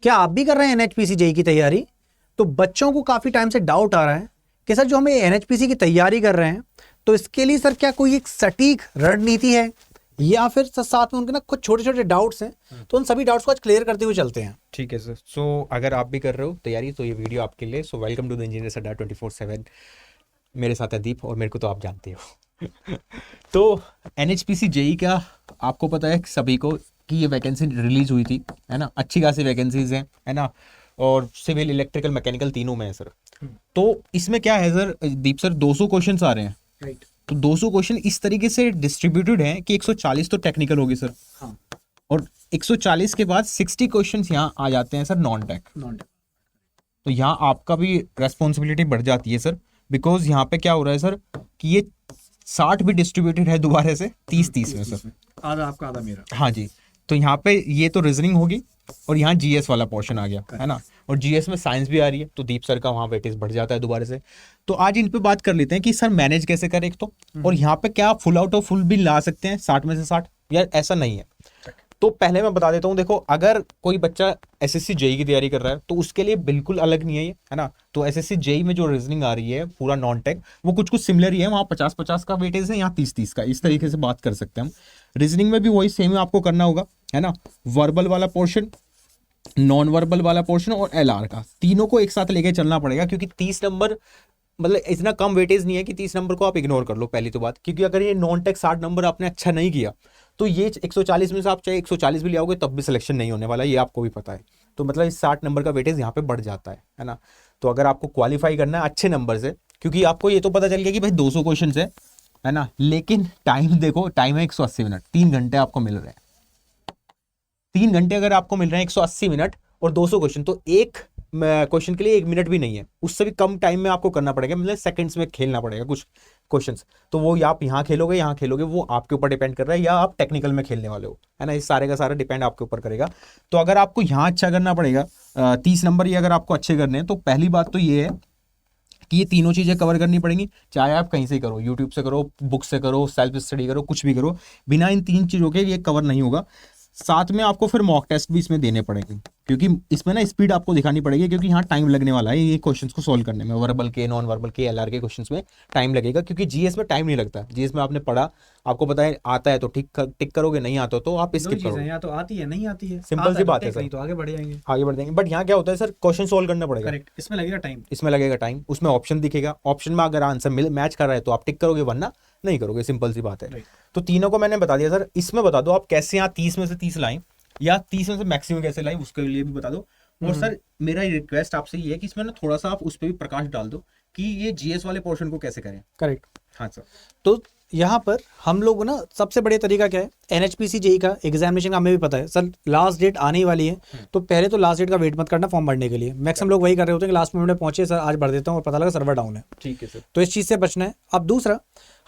क्या आप भी कर रहे हैं एनएचपीसी जेई की तैयारी? तो बच्चों को काफ़ी टाइम से डाउट आ रहा है कि सर जो हमें एनएचपीसी की तैयारी कर रहे हैं तो इसके लिए सर क्या कोई एक सटीक रणनीति है या फिर साथ में उनके ना कुछ छोटे छोटे डाउट्स हैं, तो उन सभी डाउट्स को आज क्लियर करते हुए चलते हैं। ठीक है सर। सो अगर आप भी कर रहे हो तैयारी तो ये वीडियो आपके लिए। So welcome to the engineers Adda 24/7। मेरे साथ है दीप और मेरे को तो आप जानते हो। तो एनएचपीसी जेई का आपको पता है सभी को कि ये वैकेंसी रिलीज हुई थी, है ना। अच्छी खासी वैकेंसीज हैं, है ना। और सिविल, इलेक्ट्रिकल, मैकेनिकल तीनों में है सर। तो इसमें क्या है सर दीप सर, 200 क्वेश्चन आ रहे हैं। राइट। तो 200 क्वेश्चन इस तरीके से डिस्ट्रीब्यूटेड हैं कि 140 तो टेक्निकल होगी सर। हाँ। और 140 के बाद 60 क्वेश्चंस यहाँ आ जाते हैं सर नॉन टेक। तो यहाँ आपका भी रेस्पॉन्सिबिलिटी बढ़ जाती है सर, बिकॉज यहाँ पे क्या हो रहा है सर कि ये 60 भी डिस्ट्रीब्यूटेड है दोबारा से 30-30 में सर। आधा आपका आधा मेरा। हाँ जी। तो यहाँ पे ये तो रीजनिंग होगी और यहाँ जीएस वाला पोर्शन आ गया, है ना। और जीएस में साइंस भी आ रही है, तो दीप सर का वहाँ वेटेज बढ़ जाता है दोबारा से। तो आज इन पे बात कर लेते हैं कि सर मैनेज कैसे करें एक तो, और यहाँ पे क्या फुल आउट ऑफ फुल भी ला सकते हैं 60 में से 60, यार ऐसा नहीं है। तो पहले मैं बता देता हूँ, देखो अगर कोई बच्चा एसएससी जेई की तैयारी कर रहा है तो उसके लिए बिल्कुल अलग नहीं है ये, है ना। तो एसएससी जेई में जो रीजनिंग आ रही है पूरा नॉन टेक, वो कुछ कुछ सिमिलर ही है। वहाँ 50-50 का वेटेज है, यहाँ 30-30 का। इस तरीके से बात कर सकते हैं हम। रीजनिंग में भी वही सेम आपको करना होगा, है ना। वर्बल वाला पोर्शन, नॉन वर्बल वाला पोर्शन और एलआर का, तीनों को एक साथ लेके चलना पड़ेगा, क्योंकि 30 नंबर मतलब इतना कम वेटेज नहीं है कि 30 नंबर को आप इग्नोर कर लो, पहली तो बात। क्योंकि अगर ये नॉन टेक 60 नंबर आपने अच्छा नहीं किया तो ये 140 में से आप चाहे 140 भी ले आओगे तब भी सिलेक्शन नहीं होने वाला, ये आपको भी पता है। तो मतलब इस 60 नंबर का वेटेज यहाँ पे बढ़ जाता है ना। तो अगर आपको क्वालिफाई करना है अच्छे नंबर से, क्योंकि आपको ये तो पता चल गया कि भाई 200 क्वेश्चन है ना, लेकिन टाइम देखो, टाइम है 180 मिनट, 3 घंटे आपको मिल रहे हैं। 3 घंटे अगर आपको मिल रहे हैं, 180 मिनट और 200 क्वेश्चन, तो एक क्वेश्चन के लिए 1 मिनट भी नहीं है, उससे भी कम टाइम में आपको करना पड़ेगा, मतलब सेकंड्स में खेलना पड़ेगा कुछ क्वेश्चंस। तो वो या आप यहाँ खेलोगे यहाँ खेलोगे, वो आपके ऊपर डिपेंड कर रहा है, या आप टेक्निकल में खेलने वाले हो, है ना। इस सारे का सारा डिपेंड आपके ऊपर करेगा। तो अगर आपको यहाँ अच्छा करना पड़ेगा, 30 नंबर ही अगर आपको अच्छे करने हैं, तो पहली बात तो ये है कि ये तीनों चीज़ें कवर करनी पड़ेंगी। चाहे आप कहीं से करो, यूट्यूब से करो, बुक से करो, सेल्फ स्टडी करो, कुछ भी करो, बिना इन 3 चीज़ों के ये कवर नहीं होगा। साथ में आपको फिर मॉक टेस्ट भी इसमें देने पड़ेंगे, क्योंकि इसमें ना स्पीड आपको दिखानी पड़ेगी, क्योंकि यहाँ टाइम लगने वाला है ये क्वेश्चंस को सॉल्व करने में। वर्बल के, नॉन वर्बल के, एलआर के क्वेश्चंस में टाइम लगेगा, क्योंकि जीएस में टाइम नहीं लगता। जीएस में आपने पढ़ा, आपको पता है, आता है तो टिक करोगे, नहीं आता तो आप स्किप करोगे। या तो आती है नहीं आती है, सिंपल सी बात है सर, तो आगे बढ़ जाएंगे, आगे बढ़ जाएंगे। बट यहाँ क्या होता है सर, क्वेश्चन सॉल्व करना पड़ेगा। करेक्ट। इसमें लगेगा टाइम, इसमें लगेगा टाइम, उसमें ऑप्शन दिखेगा, ऑप्शन में अगर आंसर मैच कर रहा है तो आप टिक करोगे, वरना नहीं करोगे, सिंपल सी बात है। तो तीनों को मैंने बता दिया सर। इसमें बता दो आप कैसे यहाँ 30 में से 30 लाएं, या 30 में से मैक्सिमम कैसे लाएं, उसके लिए भी बता दो। और सर मेरा रिक्वेस्ट आपसे ये है कि इसमें ना थोड़ा सा आप उस पर भी प्रकाश डाल दो कि ये जीएस वाले पोर्शन को कैसे करें। करेक्ट। हाँ सर। तो यहाँ पर हम लोग ना सबसे बढ़िया तरीका क्या है, एनएचपीसी जेई का एग्जामिनेशन का हमें भी पता है सर, लास्ट डेट आने ही वाली है। तो पहले तो लास्ट डेट का वेट मत करना फॉर्म भरने के लिए। मैक्सिमम लोग वही कर रहे होते हैं कि लास्ट मिनट में पहुंचे, सर आज भर देता हूँ, और पता लगा सर्वर डाउन है। ठीक है सर। तो इस चीज़ से बचना है। अब दूसरा,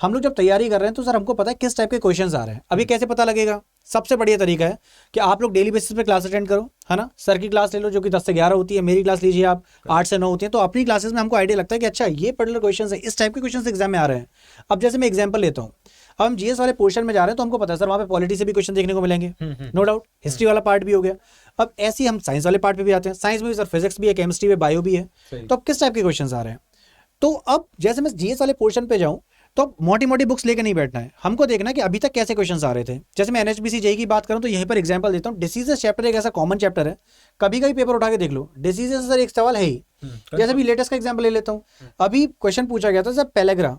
हम लोग जब तैयारी कर रहे हैं तो सर हमको पता है किस टाइप के क्वेश्चंस आ रहे हैं। अभी कैसे पता लगेगा? सबसे बढ़िया तरीका है कि आप लोग डेली बेसिस पे क्लास अटेंड करो, है ना। सर की क्लास ले लो जो कि 10 से 11 होती है, मेरी क्लास लीजिए आप 8 से 9 होती है। तो अपनी क्लासेस में हमको आइडिया लगता है कि अच्छा ये पर्टिकुलर क्वेश्चन है, इस टाइप के क्वेश्चन एग्जाम में आ रहे हैं। अब जैसे मैं एग्जाम्पल लेता हूँ, अब हम जीएस वाले पोर्शन में जा रहे हैं तो हमको पता है सर वहाँ पे पॉलिटी से भी क्वेश्चन देखने को मिलेंगे, नो डाउट। हिस्ट्री वाला पार्ट भी हो गया। अब ऐसे ही हम साइंस वाले पार्ट पे भी आते हैं। साइंस में भी सर फिजिक्स भी है, केमिस्ट्री भी, बायो भी है। तो अब किस टाइप के क्वेश्चन आ रहे हैं? तो अब जैसे मैं जीएस वाले पोर्शन पे जाऊँ तो अब मोटी मोटी बुक्स लेके नहीं बैठना है, हमको देखना है कि अभी तक कैसे क्वेश्चंस आ रहे थे। जैसे मैं एनएचपीसी जेई की बात करूं तो यहीं पर एग्जांपल देता हूं। डिसीजेस चैप्टर एक ऐसा कॉमन चैप्टर है, कभी कभी पेपर उठा के देख लो, डिसीजेस सर एक सवाल है ही। जैसे अभी लेटेस्ट का एग्जांपल ले लेता हूं, अभी क्वेश्चन पूछा गया था सर पेलेग्रा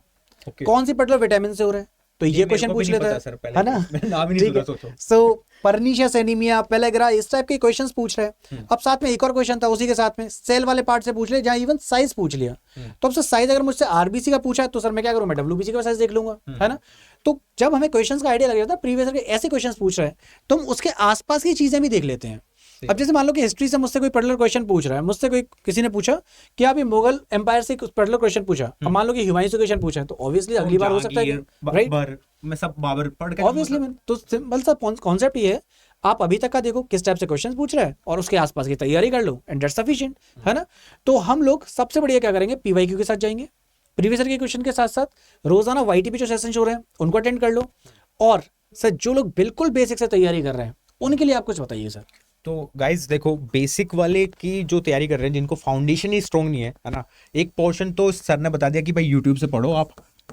कौन सी पर्टिकुलर विटामिन से हो रहा है, तो ये क्वेश्चन पूछ लेता है ना। सो परनीशियस एनीमिया, पेलेग्रा, इस टाइप के क्वेश्चंस पूछ रहे हैं। अब साथ में एक और क्वेश्चन था उसी के साथ में, सेल वाले पार्ट से पूछ ले, जहां इवन साइज पूछ लिया। तो अब सर साइज अगर मुझसे आरबीसी का पूछा है तो सर मैं क्या करूं, मैं डब्ल्यूबीसी का साइज देख लूंगा, है ना। तो जब हमें क्वेश्चंस का आइडिया लग जाता है प्रीवियस के ऐसे क्वेश्चंस पूछ रहे हैं, तो हम उसके आसपास की चीजें भी देख लेते हैं। अब जैसे मान लो कि हिस्ट्री से मुझसे कोई पर्टिकुलर क्वेश्चन पूछ रहा है, मुझसे कोई किसी ने पूछा कि आप ये मुगल एम्पायर से पर्टिकुलर क्वेश्चन पूछा, अब मान लो कि ह्यूमायूं से क्वेश्चन पूछा है, तो ऑब्वियसली अगली बार हो सकता है, राइट। मैं सब बाबर पढ़ के ऑब्वियसली मैन, तो सिंपल सा कॉन्सेप्ट ये है, आप अभी तक का देखो किस टाइप से क्वेश्चंस पूछ रहा है और उसके आसपास की तैयारी कर लो, एंड दैट्स सफिशिएंट, है ना। तो हम लोग सबसे बढ़िया क्या करेंगे, पीवाईक्यू के साथ जाएंगे, प्रीवियस ईयर के क्वेश्चन के साथ साथ रोजाना वाईटी पे जो सेशन हो रहे हैं उनको अटेंड कर लो। और सर जो लोग बिल्कुल बेसिक से तैयारी कर रहे हैं उनके लिए आप कुछ बताइए सर। तो गाइज देखो, बेसिक वाले की जो तैयारी कर रहे हैं, जिनको फाउंडेशन ही स्ट्रॉन्ग नहीं है ना, एक पोर्शन तो सर ने बता दिया कि भाई यूट्यूब से पढ़ो, आप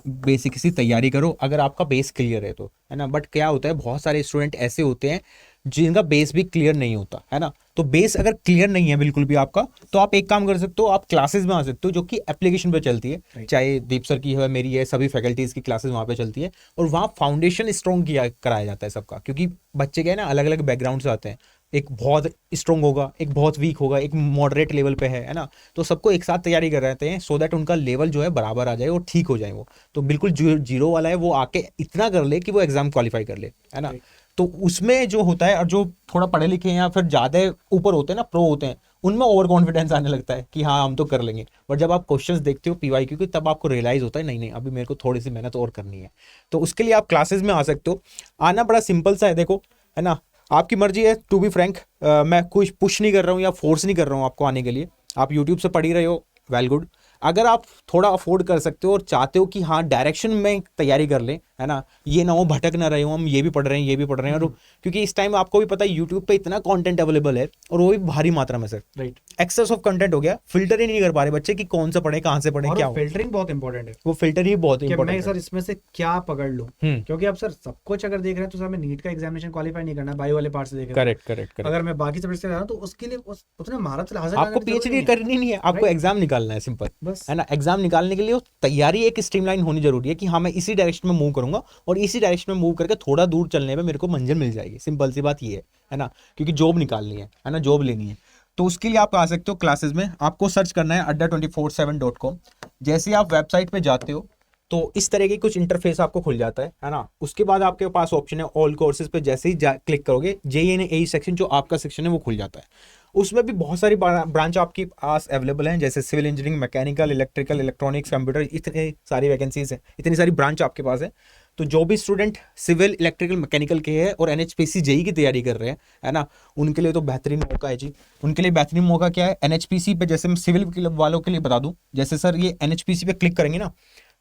बेसिक सी तैयारी करो अगर आपका बेस क्लियर है तो, है ना। बट क्या होता है, बहुत सारे स्टूडेंट ऐसे होते हैं जिनका बेस भी क्लियर नहीं होता, है ना। तो बेस अगर क्लियर नहीं है बिल्कुल भी आपका, तो आप एक काम कर सकते हो, आप क्लासेस में आ सकते हो जो कि एप्लीकेशन पे चलती है, चाहे दीप सर की है, मेरी है, सभी फैकल्टीज की क्लासेस वहाँ पे चलती है, और वहाँ फाउंडेशन स्ट्रॉन्ग किया कराया जाता है सबका, क्योंकि बच्चे क्या है ना, अलग अलग बैकग्राउंड से आते हैं, एक बहुत स्ट्रॉन्ग होगा, एक बहुत वीक होगा, एक मॉडरेट लेवल पे है ना। तो सबको एक साथ तैयारी कर रहे हैं सो दैट उनका लेवल जो है बराबर आ जाए और ठीक हो जाए वो। तो बिल्कुल जीरो वाला है वो आके इतना कर ले कि वो एग्जाम क्वालिफाई कर ले, है ना। तो उसमें जो होता है, और जो थोड़ा पढ़े लिखे हैं या फिर ज़्यादा ऊपर होते हैं ना, प्रो होते हैं, उनमें ओवर कॉन्फिडेंस आने लगता है कि हाँ हम तो कर लेंगे। बट जब आप क्वेश्चंस देखते हो PYQ की, तब आपको रियलाइज होता है नहीं नहीं, अभी मेरे को थोड़ी सी मेहनत और करनी है। तो उसके लिए आप क्लासेस में आ सकते हो। आना बड़ा सिंपल सा है, देखो, है ना, आपकी मर्जी है। टू बी फ्रैंक, मैं कुछ पुश नहीं कर रहा हूँ या फोर्स नहीं कर रहा हूँ आपको आने के लिए। आप यूट्यूब से पढ़ ही रहे हो, वेल गुड। अगर आप थोड़ा अफोर्ड कर सकते हो और चाहते हो कि हाँ डायरेक्शन में तैयारी कर लें, है ना, ये ना हो भटक ना रहे हो, हम ये भी पढ़ रहे हैं ये भी पढ़ रहे हैं, और क्योंकि इस टाइम आपको भी पता है यूट्यूब पे इतना कंटेंट अवेलेबल है, और वो भी भारी मात्रा में sir, right. Excess of content हो गया, फिल्टर ही नहीं कर पा रहे बच्चे कि कौन सा पढ़े, कहाँ से पढ़े, क्या हो। फिल्टरिंग बहुत इंपॉर्टेंट है, वो फिल्टर ही बहुत कि मैं इंपॉर्टेंट सर इसमें से क्या पकड़ लूं, क्योंकि अब सर सब कुछ अगर देख रहे हैं तो सर हमें नीट का एग्जामिनेशन क्वालिफाई नहीं करना है, बायो वाले पार्ट से देख रहे हैं। Correct correct correct. अगर मैं बाकी सब्जेक्ट से जा रहा हूं तो उसके लिए उतने महारत हासिल आपको करने की जरूरत PhD नहीं है। करनी नहीं है, आपको एग्जाम निकालना है, सिंपल, बस है ना। एग्जाम निकालने के लिए तैयारी एक स्ट्रीमलाइन होनी जरूरी है कि हाँ मैं इसी डायरेक्शन में मूव करूंगा, और इसी डायरेक्शन में मूव करके थोड़ा दूर चलने पे मेरे को मंजिल मिल जाएगी। सिंपल सी बात ये है ना, क्योंकि जॉब निकालनी है ना, जॉब लेनी है। तो उसके लिए आप आ सकते हो क्लासेस में। आपको सर्च करना है adda247.com। जैसे ही आप वेबसाइट पे जाते हो तो इस तरह की कुछ इंटरफेस आपको खुल जाता है ना। उसके बाद आपके पास ऑप्शन है ऑल कोर्सेज पे, जैसे ही क्लिक करोगे JEE सेक्शन, जो आपका सेक्शन है वो खुल जाता है। उसमें भी बहुत सारी ब्रांच आपके पास अवेलेबल हैं, जैसे civil engineering, mechanical, electrical, electronics, computer, इतनी सारी वैकेंसीज हैं, इतनी सारी ब्रांच आपके पास है। तो जो भी स्टूडेंट सिविल, इलेक्ट्रिकल, मैकेनिकल के हैं और NHPC JEE की तैयारी कर रहे हैं, है ना, उनके लिए तो बेहतरीन मौका है जी। उनके लिए बेहतरीन मौका क्या है, NHPC पे, जैसे मैं सिविल वालों के लिए बता दूं, जैसे सर ये NHPC पे क्लिक करेंगे ना,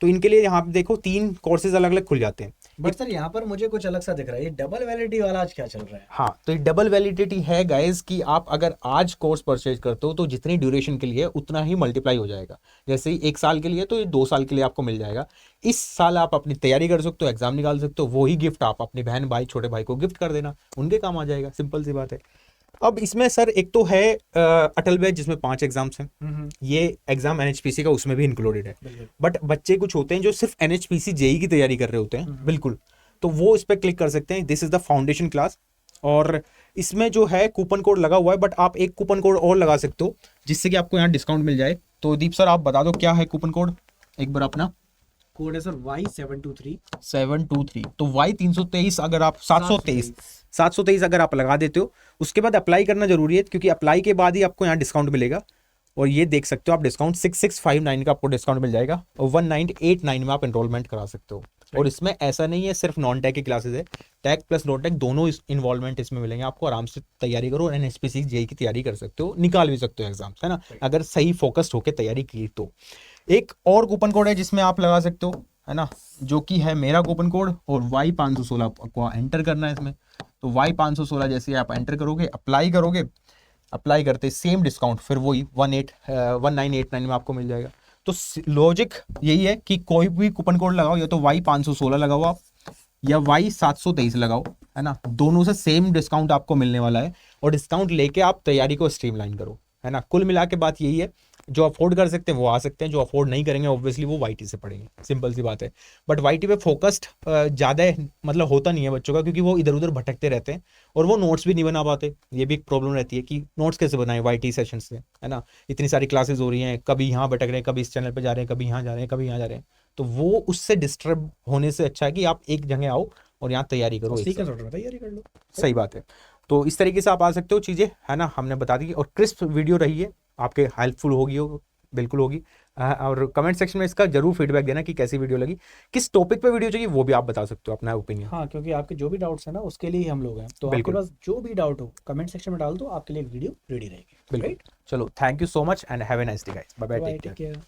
तो इनके लिए यहाँ पे देखो 3 कोर्सेज अलग अलग खुल जाते हैं। बट सर यहाँ पर मुझे कुछ अलग सा दिख रहा है, ये डबल वैलिडिटी वाला आज क्या चल रहा है? हाँ, तो ये डबल वैलिडिटी है गाइस, कि आप अगर आज कोर्स परचेज करते हो तो जितनी ड्यूरेशन के लिए उतना ही मल्टीप्लाई हो जाएगा। जैसे ही 1 साल के लिए, तो ये 2 साल के लिए आपको मिल जाएगा। इस साल आप अपनी तैयारी कर सकते हो, एग्जाम निकाल सकते हो, वही गिफ्ट आप अपनी बहन, भाई, छोटे भाई को गिफ्ट कर देना, उनके काम आ जाएगा। सिंपल सी बात है। अब इसमें सर एक तो है अटल बैच, जिसमें 5 एग्जाम्स हैं। ये एग्जाम NHPC का उसमें भी इंक्लूडेड है। बट बच्चे कुछ होते हैं जो सिर्फ NHPC JEE की तैयारी कर रहे होते हैं, बिल्कुल, तो वो इस पर क्लिक कर सकते हैं। This is the foundation class, और इसमें जो है कूपन कोड लगा हुआ है, बट आप एक कूपन कोड और लगा सकते हो जिससे कि आपको यहाँ डिस्काउंट मिल जाए। तो दीप सर आप बता दो क्या है कूपन कोड एक बार अपना। कोड है सर Y723। 723, तो Y323 अगर आप 723 अगर आप लगा देते हो, उसके बाद अप्लाई करना जरूरी है, क्योंकि अप्लाई के बाद ही आपको यहाँ डिस्काउंट मिलेगा। और ये देख सकते हो आप, डिस्काउंट 6659 का आपको डिस्काउंट मिल जाएगा, और 1989 में आप एनरोलमेंट करा सकते हो। और इसमें ऐसा नहीं है सिर्फ नॉन टेक की क्लासेस है, टेक प्लस नॉन टेक दोनों इन्वॉल्वमेंट इसमें मिलेंगे आपको। आराम से तैयारी करो और NHPC JEE की तैयारी कर सकते हो, निकाल भी सकते हो एग्जाम्स, है ना, अगर सही फोकस्ड होकर तैयारी की तो। एक और कूपन कोड है जिसमें आप लगा सकते हो, है ना, जो कि है मेरा कूपन कोड, और Y516 आपको एंटर करना है इसमें। तो Y516 जैसे आप एंटर करोगे, अप्लाई करोगे, अप्लाई करते सेम डिस्काउंट फिर वही 1989 में आपको मिल जाएगा। तो लॉजिक यही है कि कोई भी कूपन कोड लगाओ, या तो Y516 लगाओ आप, या Y723 लगाओ, है ना, दोनों से सेम डिस्काउंट आपको मिलने वाला है। और डिस्काउंट लेके आप तैयारी को स्ट्रीमलाइन करो, है ना। कुल मिला के बात यही है, जो अफोर्ड कर सकते हैं वो आ सकते हैं, जो अफोर्ड नहीं करेंगे ऑब्वियसली वो YT से पढ़ेंगे, सिंपल सी बात है। बट YT पे फोकस्ड ज़्यादा मतलब होता नहीं है बच्चों का, क्योंकि वो इधर उधर भटकते रहते हैं और वो नोट्स भी नहीं बना पाते। ये भी एक प्रॉब्लम रहती है कि नोट्स कैसे बनाए YT सेशन से, है ना। इतनी सारी क्लासेस हो रही हैं, कभी यहाँ भटक रहे हैं, कभी इस चैनल पर जा रहे हैं, कभी यहाँ जा रहे हैं, कभी यहाँ जा रहे हैं। तो वो उससे डिस्टर्ब होने से अच्छा है कि आप एक जगह आओ और यहाँ तैयारी करो, तैयारी कर लो। सही बात है। तो इस तरीके से आप आ सकते हो चीज़ें, है ना, हमने बता दी। और क्रिस्प वीडियो रही है, आपके हेल्पफुल होगी, बिल्कुल होगी। और कमेंट सेक्शन में इसका जरूर फीडबैक देना कि कैसी वीडियो लगी, किस टॉपिक पे वीडियो चाहिए वो भी आप बता सकते हो अपना ओपिनियन। हाँ, क्योंकि आपके जो भी डाउट्स है ना उसके लिए हम लोग हैं, तो आपके बिल्कुल। पास जो भी डाउट हो कमेंट सेक्शन में डाल दो, आपके लिए एक वीडियो रेडी रहेगी। बिल्कुल। चलो, thank you so much and have a nice day guys. Bye bye, take care.